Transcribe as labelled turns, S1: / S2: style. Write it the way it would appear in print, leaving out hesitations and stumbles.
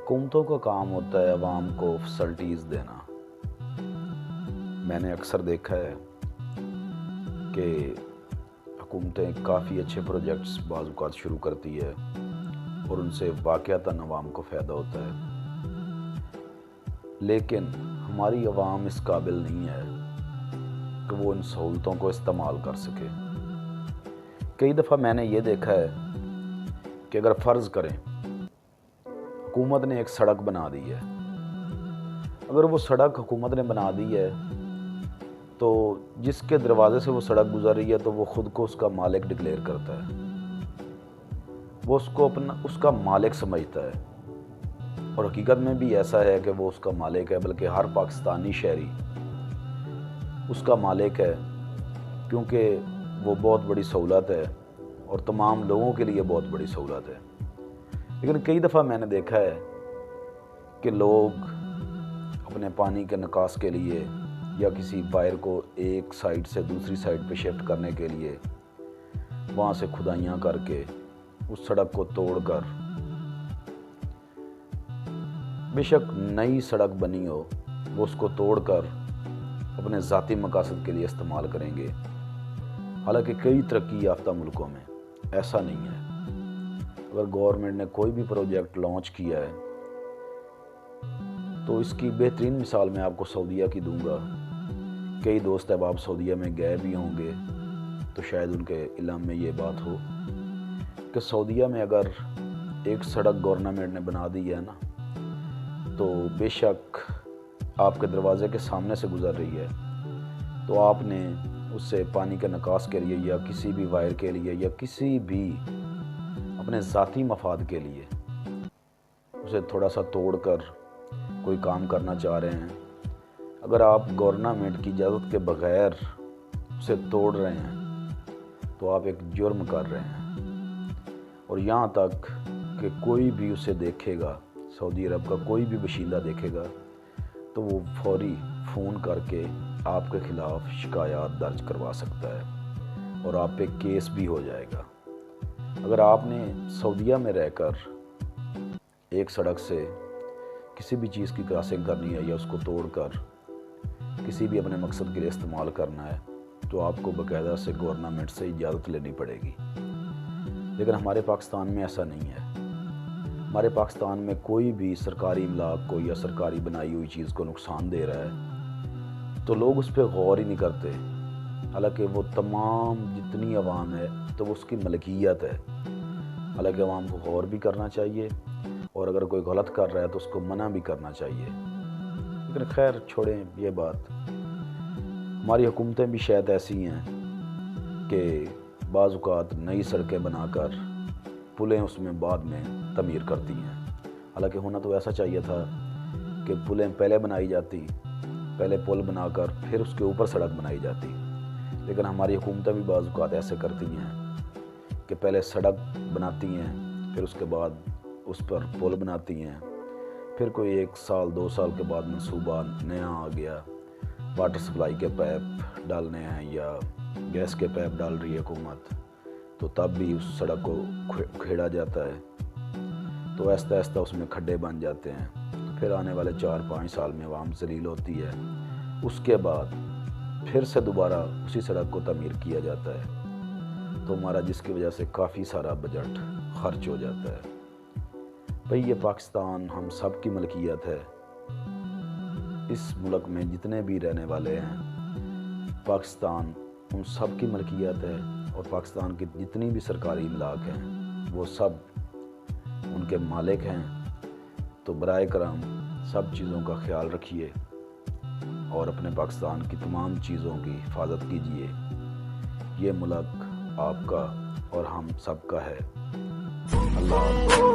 S1: हुकूमतों का काम होता है अवाम को फैसिलिटीज़ देना। मैंने अक्सर देखा है कि हुकूमतें काफ़ी अच्छे प्रोजेक्ट्स बाज़ औक़ात शुरू करती है और उनसे वाक़अतन अवाम को फ़ायदा होता है, लेकिन हमारी अवाम इस काबिल नहीं है कि वो इन सहूलतों को इस्तेमाल कर सके। कई दफ़ा मैंने ये देखा है कि अगर फ़र्ज़ करें हुकूमत ने एक सड़क बना दी है, अगर वो सड़क हुकूमत ने बना दी है तो जिसके दरवाज़े से वो सड़क गुज़र रही है तो वो ख़ुद को उसका मालिक डिक्लेयर करता है, वो उसको उसका मालिक समझता है। और हकीकत में भी ऐसा है कि वो उसका मालिक है, बल्कि हर पाकिस्तानी शहरी उसका मालिक है, क्योंकि वो बहुत बड़ी सहूलत है और तमाम लोगों के लिए बहुत बड़ी सहूलत है। लेकिन कई दफ़ा मैंने देखा है कि लोग अपने पानी के निकास के लिए या किसी वायर को एक साइड से दूसरी साइड पे शिफ्ट करने के लिए वहाँ से खुदाइयाँ करके उस सड़क को तोड़कर, बेशक नई सड़क बनी हो, वो उसको तोड़कर अपने ज़ाती मकासद के लिए इस्तेमाल करेंगे। हालांकि कई तरक्की याफ्ता मुल्कों में ऐसा नहीं है। अगर गवर्नमेंट ने कोई भी प्रोजेक्ट लॉन्च किया है तो इसकी बेहतरीन मिसाल मैं आपको सऊदीया की दूंगा। कई दोस्त अहबाब सऊदीया में गए भी होंगे तो शायद उनके इल्म में ये बात हो कि सऊदीया में अगर एक सड़क गवर्नमेंट ने बना दी है ना, तो बेशक आपके दरवाज़े के सामने से गुज़र रही है तो आपने उससे पानी के निकास के लिए या किसी भी वायर के लिए या किसी भी अपने ज़ाती मफाद के लिए उसे थोड़ा सा तोड़कर कोई काम करना चाह रहे हैं, अगर आप गवर्नमेंट की इजाज़त के बग़ैर उसे तोड़ रहे हैं तो आप एक जुर्म कर रहे हैं। और यहाँ तक कि कोई भी उसे देखेगा, सऊदी अरब का कोई भी बशिंदा देखेगा तो वो फौरी फ़ोन करके आपके ख़िलाफ़ शिकायत दर्ज करवा सकता है और आप पे केस भी हो जाएगा। अगर आपने सऊदीया में रहकर एक सड़क से किसी भी चीज़ की क्रॉसिंग करनी है या उसको तोड़कर किसी भी अपने मकसद के लिए इस्तेमाल करना है तो आपको बाकायदा से गवर्नमेंट से इजाज़त लेनी पड़ेगी। लेकिन हमारे पाकिस्तान में ऐसा नहीं है। हमारे पाकिस्तान में कोई भी सरकारी इमलाक को या सरकारी बनाई हुई चीज़ को नुकसान दे रहा है तो लोग उस पर गौर ही नहीं करते। हालांकि वो तमाम जितनी अवाम है तो वो उसकी मलकियत है। हालांकि अवाम को गौर भी करना चाहिए और अगर कोई गलत कर रहा है तो उसको मना भी करना चाहिए। लेकिन खैर छोड़ें ये बात। हमारी हुकूमतें भी शायद ऐसी हैं कि बाज़ औक़ात नई सड़कें बनाकर पुलें उसमें बाद में तमीर करती हैं। हालांकि होना तो ऐसा चाहिए था कि पुलें पहले बनाई जाती, पहले पुल बनाकर फिर उसके ऊपर सड़क बनाई जाती। लेकिन हमारी हुकूमतें भी बाज़ औक़ात ऐसे करती हैं कि पहले सड़क बनाती हैं, फिर उसके बाद उस पर पुल बनाती हैं, फिर कोई 1 साल 2 साल के बाद मंसूबा नया आ गया, वाटर सप्लाई के पाइप डालने हैं या गैस के पाइप डाल रही है हुकूमत, तो तब भी उस सड़क को खेड़ा जाता है। तो आहिस्ता आहिस्ता उसमें खड्डे बन जाते हैं। तो फिर आने वाले 4-5 साल में अवाम ज़लील होती है। उसके बाद फिर से दोबारा उसी सड़क को तमीर किया जाता है तो हमारा जिसकी वजह से काफ़ी सारा बजट खर्च हो जाता है। भाई ये पाकिस्तान हम सब की मलकियत है। इस मुल्क में जितने भी रहने वाले हैं पाकिस्तान उन सब की मलकियत है और पाकिस्तान की जितनी भी सरकारी इमलाक हैं वो सब उनके मालिक हैं। तो बराए करम सब चीज़ों का ख्याल रखिए और अपने पाकिस्तान की तमाम चीज़ों की हिफाजत कीजिए। ये मुल्क आपका और हम सब का है। अल्लाह